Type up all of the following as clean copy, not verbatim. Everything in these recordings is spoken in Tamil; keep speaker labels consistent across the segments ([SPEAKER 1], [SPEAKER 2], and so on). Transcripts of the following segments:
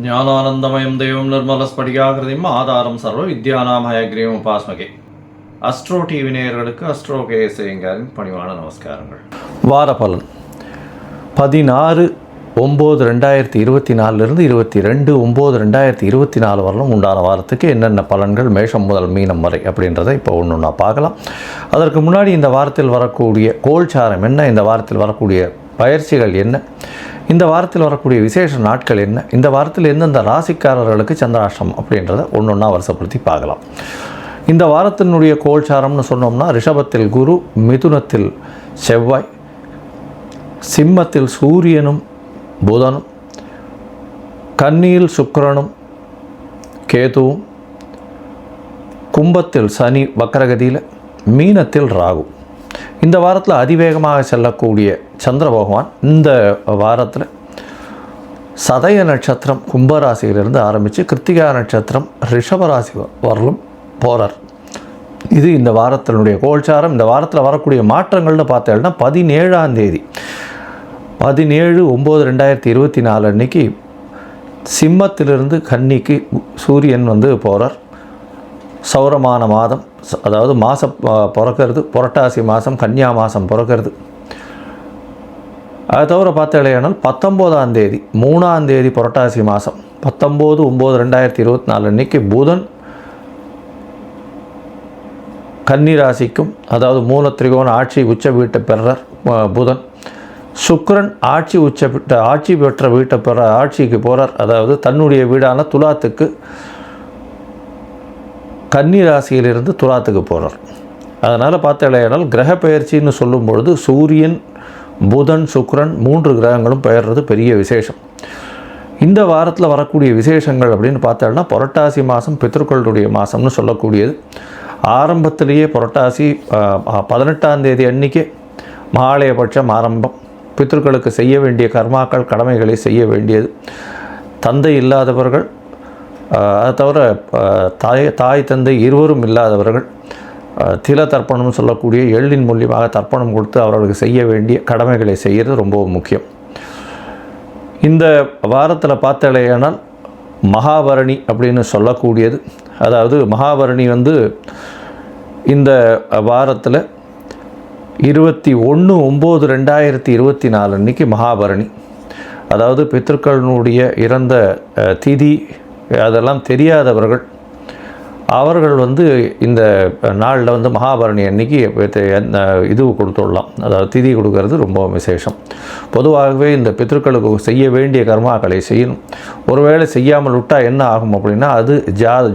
[SPEAKER 1] ஞானானந்தமயம் தெய்வம் நிர்மலஸ்படிகாகிருதியும் ஆதாரம் சர்வ வித்யானாம் ஹயக்ரீவம் உபாஸ்மகே. அஸ்ட்ரோ டிவி நேயர்களுக்கு அஸ்ட்ரோ கேஎஸ்ஐயங்காரின் பணிவான நமஸ்காரங்கள். வாரபலன் 16/9/2024 22/9/2024 வரலும் உண்டான வாரத்துக்கு என்னென்ன பலன்கள் மேஷம் முதல் மீனம் வரை அப்படின்றத இப்போ ஒன்று பார்க்கலாம். அதற்கு முன்னாடி இந்த வாரத்தில் வரக்கூடிய கோல்சாரம் என்ன, இந்த வாரத்தில் வரக்கூடிய பயிற்சிகள் என்ன, இந்த வாரத்தில் வரக்கூடிய விசேஷ நாட்கள் என்ன, இந்த வாரத்தில் எந்தெந்த ராசிக்காரர்களுக்கு சந்திராஷ்டம் அப்படின்றத ஒன்றா வருஷப்படுத்தி பார்க்கலாம். இந்த வாரத்தினுடைய கோல்சாரம்னு சொன்னோம்னா ரிஷபத்தில் குரு, மிதுனத்தில் செவ்வாய், சிம்மத்தில் சூரியனும் புதனும், கன்னியில் சுக்கிரனும் கேதுவும், கும்பத்தில் சனி வக்கரகதியில், மீனத்தில் ராகு. இந்த வாரத்தில் அதிவேகமாக செல்லக்கூடிய சந்திர பகவான் இந்த வாரத்தில் சதய நட்சத்திரம் கும்பராசியிலிருந்து ஆரம்பித்து கிருத்திகா நட்சத்திரம் ரிஷபராசி வரலும் போகிறார். இது இந்த வாரத்தினுடைய கோல்சாரம். இந்த வாரத்தில் வரக்கூடிய மாற்றங்கள்னு பார்த்தேன்னா 17ஆம் தேதி 17/9/2024 அன்னைக்கு சிம்மத்திலிருந்து கன்னிக்கு சூரியன் போகிறார். சௌரமான மாதம், அதாவது மாதம் பிறக்கிறது புரட்டாசி மாதம், கன்னியா மாதம் பிறக்கிறது. அதை தவிர பார்த்தாலேயானால் 19ஆம் தேதி 3ஆம் தேதி புரட்டாசி மாதம் 19/9/2024 அன்னைக்கு புதன் கன்னி ராசிக்கும், அதாவது மூல திரிகோண ஆட்சி உச்ச வீட்டை பெறார் புதன். சுக்கிரன் ஆட்சி பெற்ற வீட்டை ஆட்சிக்கு போகிறார், அதாவது தன்னுடைய வீடான துலாத்துக்கு கன்னி ராசியிலிருந்து துலாத்துக்கு போகிறார். அதனால் பார்த்தாலேயானால் கிரக பெயர்ச்சின்னு சொல்லும் பொழுது சூரியன், புதன், சுக்கிரன் 3 கிரகங்களும் பெயர்றது பெரிய விசேஷம். இந்த வாரத்தில் வரக்கூடிய விசேஷங்கள் அப்படின்னு பார்த்தோம்னா புரட்டாசி மாதம் பித்ருக்களுடைய மாதம்னு சொல்லக்கூடியது. ஆரம்பத்திலேயே புரட்டாசி 18ஆம் தேதி அன்றைக்கே மகாலயபட்சம் ஆரம்பம். பித்ருக்களுக்கு செய்ய வேண்டிய கர்மாக்கள் கடமைகளை செய்ய வேண்டியது. தந்தை இல்லாதவர்கள், அதை தவிர தாய் தந்தை இருவரும் இல்லாதவர்கள் தில தர்ப்பணம் சொல்லக்கூடிய எள்ளின் மூலியமாக தர்ப்பணம் கொடுத்து அவர்களுக்கு செய்ய வேண்டிய கடமைகளை செய்கிறது ரொம்ப முக்கியம். இந்த வாரத்தில் பார்த்தாலேயானால் மகாபரணி அப்படின்னு சொல்லக்கூடியது, அதாவது மகாபரணி இந்த வாரத்தில் 21/9/2024 அன்றைக்கி மகாபரணி. அதாவது பித்ருக்களினுடைய இறந்த திதி அதெல்லாம் தெரியாதவர்கள் அவர்கள் இந்த நாளில் மகாபரணி அன்னைக்கு இது கொடுத்துடலாம், அதாவது திதி கொடுக்கறது ரொம்ப விசேஷம். பொதுவாகவே இந்த பித்ருக்களுக்கு செய்ய வேண்டிய கர்மாக்களை செய்யணும். ஒருவேளை செய்யாமல் விட்டால் என்ன ஆகும் அப்படின்னா அது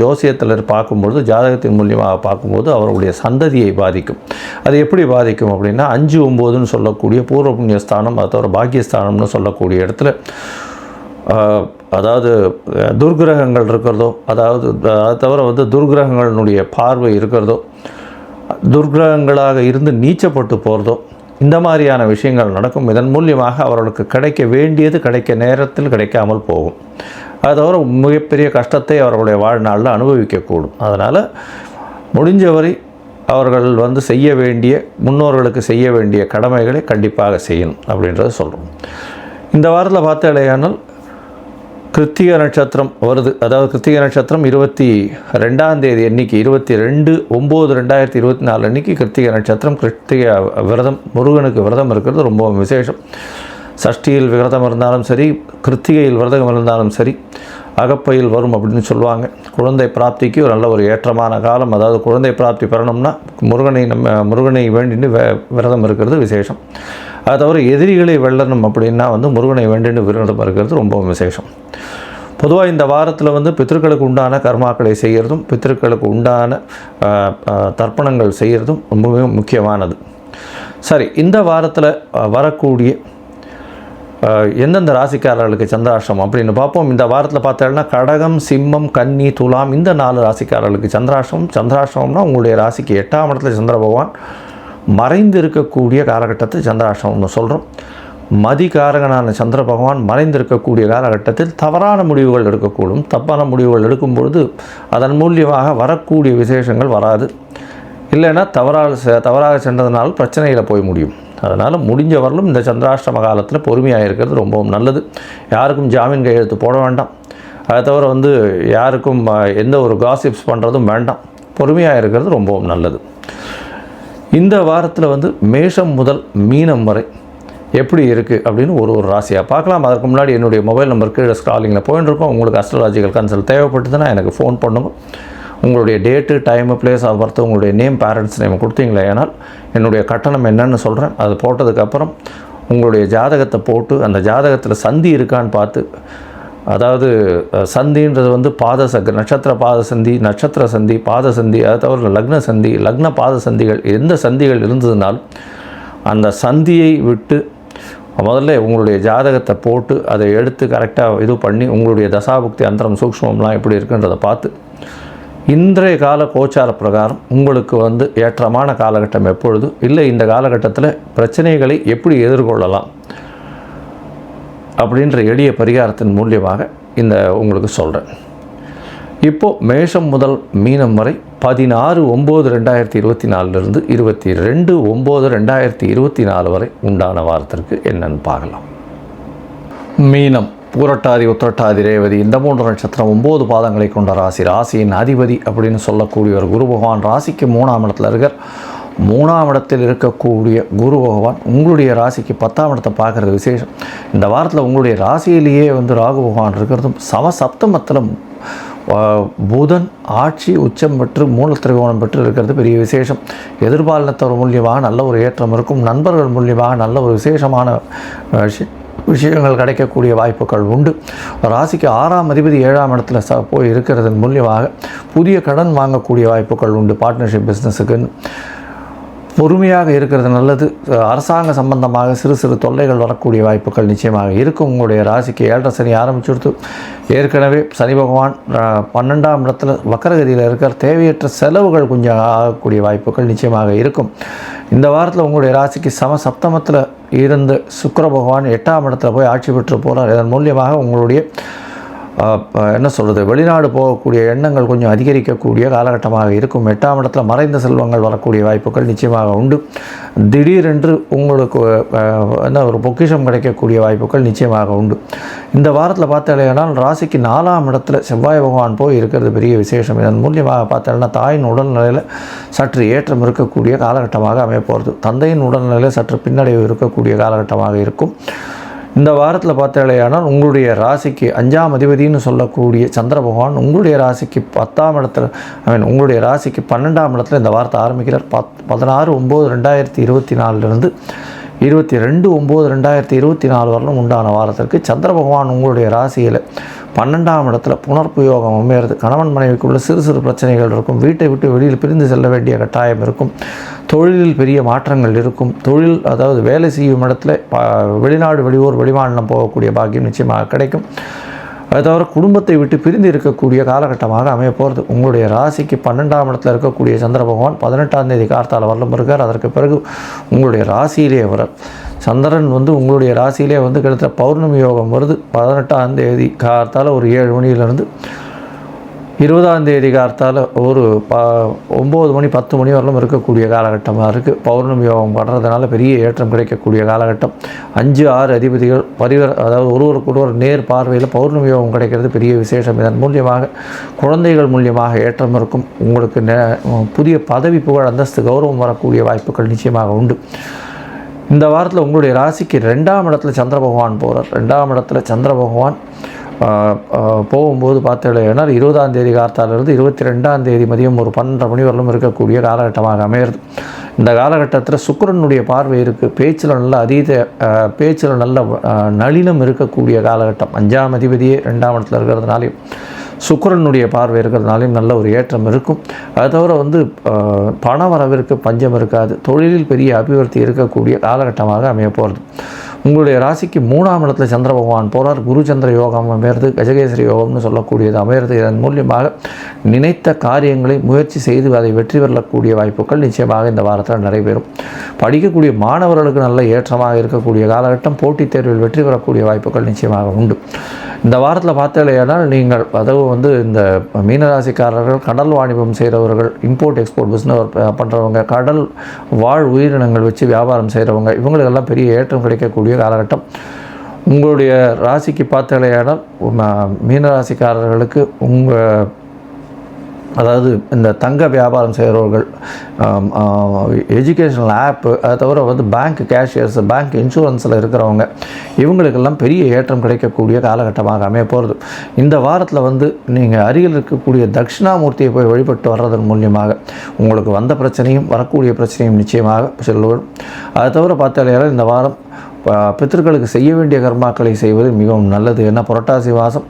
[SPEAKER 1] ஜோசியத்தில் பார்க்கும்பொழுது, ஜாதகத்தின் மூலியமாக பார்க்கும்போது அவர்களுடைய சந்ததியை பாதிக்கும். அது எப்படி பாதிக்கும் அப்படின்னா 5/9ன்னு சொல்லக்கூடிய பூர்வ புண்ணியஸ்தானம், அது தவிர பாக்கியஸ்தானம்னு சொல்லக்கூடிய இடத்துல அதாவது துர்கிரகங்கள் இருக்கிறதோ, அதாவது அதை தவிர துர்கிரகங்களினுடைய பார்வை இருக்கிறதோ, துர்கிரகங்களாக இருந்து நீச்சப்பட்டு போகிறதோ, இந்த மாதிரியான விஷயங்கள் நடக்கும். இதன் மூலியமாக அவர்களுக்கு கிடைக்க வேண்டியது கிடைக்க நேரத்தில் கிடைக்காமல் போகும். அதை தவிர மிகப்பெரிய கஷ்டத்தை அவர்களுடைய வாழ்நாளில் அனுபவிக்கக்கூடும். அதனால் முடிஞ்சவரை அவர்கள் செய்ய வேண்டிய, முன்னோர்களுக்கு செய்ய வேண்டிய கடமைகளை கண்டிப்பாக செய்யணும் அப்படின்றத சொல்கிறோம். இந்த வாரத்தில் பார்த்தாலேயானால் கிருத்திகை நட்சத்திரம் வருது. அதாவது கிருத்திகை நட்சத்திரம் 22ஆம் தேதி அன்றைக்கி 22/9/2024 அன்றைக்கி கிருத்திகை நட்சத்திரம். கிருத்திகை விரதம், முருகனுக்கு விரதம் இருக்கிறது ரொம்ப விசேஷம். சஷ்டியில் விரதம் இருந்தாலும் சரி, கிருத்திகையில் விரதம் இருந்தாலும் சரி, அகப்பையில் வரும் அப்படின்னு சொல்லுவாங்க. குழந்தை பிராப்திக்கு ஒரு நல்ல ஒரு ஏற்றமான காலம். அதாவது குழந்தை பிராப்தி பெறணும்னா முருகனை வேண்டின்னு விரதம் இருக்கிறது விசேஷம். அது தவிர எதிரிகளை வெல்லணும் அப்படின்னா முருகனை வேண்டின்னு விரதம் இருக்கிறது ரொம்ப விசேஷம். பொதுவாக இந்த வாரத்தில் பித்ருக்களுக்கு உண்டான கர்மாக்களை செய்கிறதும் பித்ருக்களுக்கு உண்டான தர்ப்பணங்கள் செய்கிறதும் ரொம்பவே முக்கியமானது. சரி, இந்த வாரத்தில் வரக்கூடிய எந்தெந்த ராசிக்காரர்களுக்கு சந்திராஷ்டம் அப்படின்னு பார்ப்போம். இந்த வாரத்தில் பார்த்தோம்னா கடகம், சிம்மம், கன்னி, துலாம் இந்த 4 ராசிக்காரர்களுக்கு சந்திராஷ்டம். சந்திராஷ்டம்னா உங்களுடைய ராசிக்கு 8ஆம் இடத்துல சந்திர பகவான் மறைந்து இருக்கக்கூடிய காலகட்டத்தில் சந்திராஷ்டமம்னு சொல்கிறோம். மதிகாரகனான சந்திர பகவான் மறைந்திருக்கக்கூடிய காலகட்டத்தில் தவறான முடிவுகள் எடுக்கக்கூடும். தப்பான முடிவுகள் எடுக்கும் பொழுது அதன் மூலியமாக வரக்கூடிய விசேஷங்கள் வராது. இல்லைன்னா தவறாக சென்றதுனால பிரச்சனையில் போய் முடியும். அதனால் முடிஞ்ச வரலும் இந்த சந்திராஷ்டம காலத்தில் பொறுமையாக இருக்கிறது ரொம்பவும் நல்லது. யாருக்கும் ஜாமீன் கையெழுத்து போட வேண்டாம். அதை தவிர வந்து யாருக்கும் எந்த ஒரு காசிப்ஸ் பண்ணுறதும் வேண்டாம். பொறுமையாக இருக்கிறது ரொம்பவும் நல்லது. இந்த வாரத்தில் வந்து மேஷம் முதல் மீனம் வரை எப்படி இருக்குது அப்படின்னு ஒரு ராசியாக பார்க்கலாம். அதற்கு முன்னாடி என்னுடைய மொபைல் நம்பர் கீழே ஸ்க்ராலிங்கில் போயின்னு இருக்கோம். உங்களுக்கு அஸ்ட்ராலஜிக்கல் கன்சல்ட் தேவைப்பட்டதுன்னா எனக்கு ஃபோன் பண்ணுங்க. உங்களுடைய date, time, place of birth, உங்களுடைய நேம், பேரண்ட்ஸ் நேம் கொடுத்தீங்களே ஏனால் என்னுடைய கட்டணம் என்னன்னு சொல்கிறேன். அது போட்டதுக்கப்புறம் உங்களுடைய ஜாதகத்தை போட்டு அந்த ஜாதகத்தில் சந்தி இருக்கான்னு பார்த்து, அதாவது சந்தின்றது வந்து நட்சத்திர பாத சந்தி, நட்சத்திர சந்தி, பாத சந்தி, அதை தவிர லக்ன சந்தி, லக்ன பாத சந்திகள், எந்த சந்திகள் இருந்ததுனாலும் அந்த சந்தியை விட்டு முதல்ல உங்களுடைய ஜாதகத்தை போட்டு அதை எடுத்து கரெக்டாக இது பண்ணி உங்களுடைய தசாபுக்தி அந்தரம் சூக்ஷ்மம்லாம் எப்படி இருக்குன்றதை பார்த்து இன்றைய கால கோச்சார பிரகாரம் உங்களுக்கு வந்து ஏற்றமான காலகட்டம் எப்பொழுது, இல்லை இந்த காலகட்டத்தில் பிரச்சனைகளை எப்படி எதிர்கொள்ளலாம் அப்படின்ற எளிய பரிகாரத்தின் மூலியமாக இந்த உங்களுக்கு சொல்கிறேன். இப்போது மேஷம் முதல் மீனம் வரை 16/9/2024 22/9/2024 வரை உண்டான வாரத்திற்கு என்னன்னு பார்க்கலாம். மீனம் பூரட்டாதி, உத்திரட்டாதி, ரேவதி இந்த 3 நட்சத்திரம் 9 பாதங்களை கொண்ட ராசி. ராசியின் அதிபதி அப்படின்னு சொல்லக்கூடிய ஒரு குரு பகவான் ராசிக்கு 3ஆம் இடத்துல இருக்கார். 3ஆம் இடத்தில் இருக்கக்கூடிய குரு பகவான் உங்களுடைய ராசிக்கு 10ஆம் இடத்தை பார்க்குறது விசேஷம். இந்த வாரத்தில் உங்களுடைய ராசியிலேயே வந்து ராகு பகவான் இருக்கிறதும் சப்தமத்தில் புதன் ஆட்சி உச்சம் பெற்று மூல திரிகோணம் பெற்று இருக்கிறது பெரிய விசேஷம். எதிர்பாலினத்தவர் மூலியமாக நல்ல ஒரு ஏற்றம் இருக்கும். நண்பர்கள் மூலியமாக நல்ல ஒரு விசேஷமான விஷயங்கள் கிடைக்கக்கூடிய வாய்ப்புகள் உண்டு. ராசிக்கு 6ஆம் அதிபதி 7ஆம் இடத்துல போய் இருக்கிறதன் மூலியமாக புதிய கடன் வாங்கக்கூடிய வாய்ப்புகள் உண்டு. பார்ட்னர்ஷிப் பிஸ்னஸுக்கு பொறுமையாக இருக்கிறது நல்லது. அரசாங்க சம்பந்தமாக சிறு சிறு தொல்லைகள் வரக்கூடிய வாய்ப்புகள் நிச்சயமாக இருக்கும். உங்களுடைய ராசிக்கு 7.5 சனி ஆரம்பிச்சுடுத்து. ஏற்கனவே சனி பகவான் 12ஆம் இடத்துல வக்கரகதியில் இருக்கிற தேவையற்ற செலவுகள் கொஞ்சம் ஆகக்கூடிய வாய்ப்புகள் நிச்சயமாக இருக்கும். இந்த வாரத்தில் உங்களுடைய ராசிக்கு சப்தமத்தில் இருந்த சுக்கிர பகவான் 8ஆம் இடத்துல போய் ஆட்சி பெற்று போகிறார். இதன் மூலியமாக உங்களுடைய என்ன சொல்கிறது, வெளிநாடு போகக்கூடிய எண்ணங்கள் கொஞ்சம் அதிகரிக்கக்கூடிய காலகட்டமாக இருக்கும். 8ஆம் இடத்துல மறைந்த செல்வங்கள் வரக்கூடிய வாய்ப்புகள் நிச்சயமாக உண்டு. திடீரென்று உங்களுக்கு ஒரு பொக்கிஷம் கிடைக்கக்கூடிய வாய்ப்புகள் நிச்சயமாக உண்டு. இந்த வாரத்தில் பார்த்தாலேனால் ராசிக்கு 4ஆம் இடத்துல செவ்வாய் பகவான் போய் இருக்கிறது பெரிய விசேஷம். இதன் மூலியமாக பார்த்தாலேன்னா தாயின் உடல்நிலையில் சற்று ஏற்றம் இருக்கக்கூடிய காலகட்டமாக அமையப்போகிறது. தந்தையின் உடல்நிலையில் சற்று பின்னடைவு இருக்கக்கூடிய காலகட்டமாக இருக்கும். இந்த வாரத்தில் பார்த்தாலேயானால் உங்களுடைய ராசிக்கு 5ஆம் அதிபதினு சொல்லக்கூடிய சந்திர பகவான் உங்களுடைய ராசிக்கு 10ஆம் இடத்துல உங்களுடைய ராசிக்கு 12ஆம் இடத்துல இந்த வாரத்தை ஆரம்பிக்கிறார். 16/9/2024 22/9/2024 வரலும் உண்டான வாரத்திற்கு சந்திர பகவான் உங்களுடைய ராசியில் 12ஆம் இடத்துல புனர்ப்பு யோகம் அமையிறது. கணவன் மனைவிக்குள்ள சிறு சிறு பிரச்சனைகள் இருக்கும். வீட்டை விட்டு வெளியில் பிரிந்து செல்ல வேண்டிய கட்டாயம் இருக்கும். தொழிலில் பெரிய மாற்றங்கள் இருக்கும். தொழில் அதாவது வேலை செய்யும் இடத்துல வெளிநாடு, வெளியூர், வெளிமாநிலம் போகக்கூடிய பாக்கியம் நிச்சயமாக கிடைக்கும். அது தவிர குடும்பத்தை விட்டு பிரிந்து இருக்கக்கூடிய காலகட்டமாக அமைய போகிறது. உங்களுடைய ராசிக்கு 12ஆம் இடத்துல இருக்கக்கூடிய சந்திர பகவான் 18ஆம் தேதி கார்த்தால வரலும் இருக்கார். அதற்கு பிறகு உங்களுடைய ராசியிலே வரார். சந்திரன் உங்களுடைய ராசியிலே கிட்டத்தட்ட பௌர்ணமி யோகம் வருது. 18ஆம் தேதி கார்த்தால ஒரு 7 மணியிலிருந்து 20ஆம் தேதி கார்த்தால ஒரு 9 மணி 10 மணி வரலும் இருக்கக்கூடிய காலகட்டமாக இருக்குது. பௌர்ணமி யோகம் படுறதுனால பெரிய ஏற்றம் கிடைக்கக்கூடிய காலகட்டம். 5-6 அதிபதிகள் அதாவது ஒருவருக்கொருவர் நேர் பார்வையில் பௌர்ணமி யோகம் கிடைக்கிறது பெரிய விசேஷம். இதன் மூலியமாக குழந்தைகள் மூலியமாக ஏற்றம் இருக்கும். உங்களுக்கு புதிய பதவி, புகழ், அந்தஸ்து, கௌரவம் வரக்கூடிய வாய்ப்புகள் நிச்சயமாக உண்டு. இந்த வாரத்தில் உங்களுடைய ராசிக்கு 2ஆம் இடத்துல சந்திர பகவான் போகிறார். 2ஆம் இடத்துல சந்திர பகவான் போகும்போது பார்த்தீங்கன்னா 20ஆம் தேதி கார்த்தாலிருந்து 22ஆம் தேதி மதியம் ஒரு 12 மணி வரலும் இருக்கக்கூடிய காலகட்டமாக அமையிறது. இந்த காலகட்டத்தில் சுக்கிரனுடைய பார்வை இருக்குது. பேச்சில் நல்ல நளினம் இருக்கக்கூடிய காலகட்டம். 5ஆம் அதிபதியே 2ஆம் இடத்துல இருக்கிறதுனாலையும் சுக்கிரனுடைய பார்வை இருக்கிறதுனாலையும் நல்ல ஒரு ஏற்றம் இருக்கும். அது தவிர பண வரவிற்கு பஞ்சம் இருக்காது. தொழிலில் பெரிய அபிவிருத்தி இருக்கக்கூடிய காலகட்டமாக அமைய போகிறது. உங்களுடைய ராசிக்கு 3ஆம் இடத்துல சந்திர பகவான் போகிறார். குரு சந்திர யோகம் அமையிறது. கஜகேசரி யோகம்னு சொல்லக்கூடியது அமையிறது. இதன் மூலியமாக நினைத்த காரியங்களை முயற்சி செய்து அதை வெற்றி பெறக்கூடிய வாய்ப்புகள் நிச்சயமாக இந்த வாரத்தில் நடைபெறும். படிக்கக்கூடிய மாணவர்களுக்கு நல்ல ஏற்றமாக இருக்கக்கூடிய காலகட்டம். போட்டித் தேர்வில் வெற்றி பெறக்கூடிய வாய்ப்புகள் நிச்சயமாக உண்டு. இந்த வாரத்தில் பார்த்தாலேயானால் நீங்கள் அதாவது இந்த மீனராசிக்காரர்கள், கடல் வாணிபம் செய்கிறவர்கள், இம்போர்ட் எக்ஸ்போர்ட் பிஸ்னஸ் பண்ணுறவங்க, கடல் வாழ் உயிரினங்கள் வச்சு வியாபாரம் செய்கிறவங்க, இவங்களுக்கெல்லாம் பெரிய ஏற்றம் கிடைக்கக்கூடிய காலகட்டம். உங்களுடைய ராசிக்கு பார்த்தாலேயானால் மீன ராசிக்காரர்களுக்கு அதாவது இந்த தங்க வியாபாரம் செய்கிறவர்கள், எஜுகேஷனல் ஆப்பு, அதை தவிர பேங்க் கேஷியர்ஸ், பேங்க் இன்சூரன்ஸில் இருக்கிறவங்க, இவங்களுக்கெல்லாம் பெரிய ஏற்றம் கிடைக்கக்கூடிய காலகட்டமாக அமைய போகிறது. இந்த வாரத்தில் நீங்கள் அருகில் இருக்கக்கூடிய தட்சிணாமூர்த்தியை போய் வழிபட்டு வர்றதன் மூலியமாக உங்களுக்கு வந்த பிரச்சனையும் வரக்கூடிய பிரச்சனையும் நிச்சயமாக செல்லும். அதை தவிர பார்த்தாலே இந்த வாரம் பித்தர்களுக்கு செய்ய வேண்டிய கர்மாக்களை செய்வது மிகவும் நல்லது. ஏன்னா புரட்டாசி மாதம்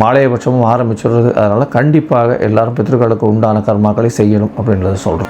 [SPEAKER 1] மாலையபட்சமும் ஆரம்பிச்சுடுறது. அதனால் கண்டிப்பாக எல்லாரும் பித்தர்களுக்கு உண்டான கர்மாக்களை செய்யணும் அப்படின்றத சொல்கிறோம்.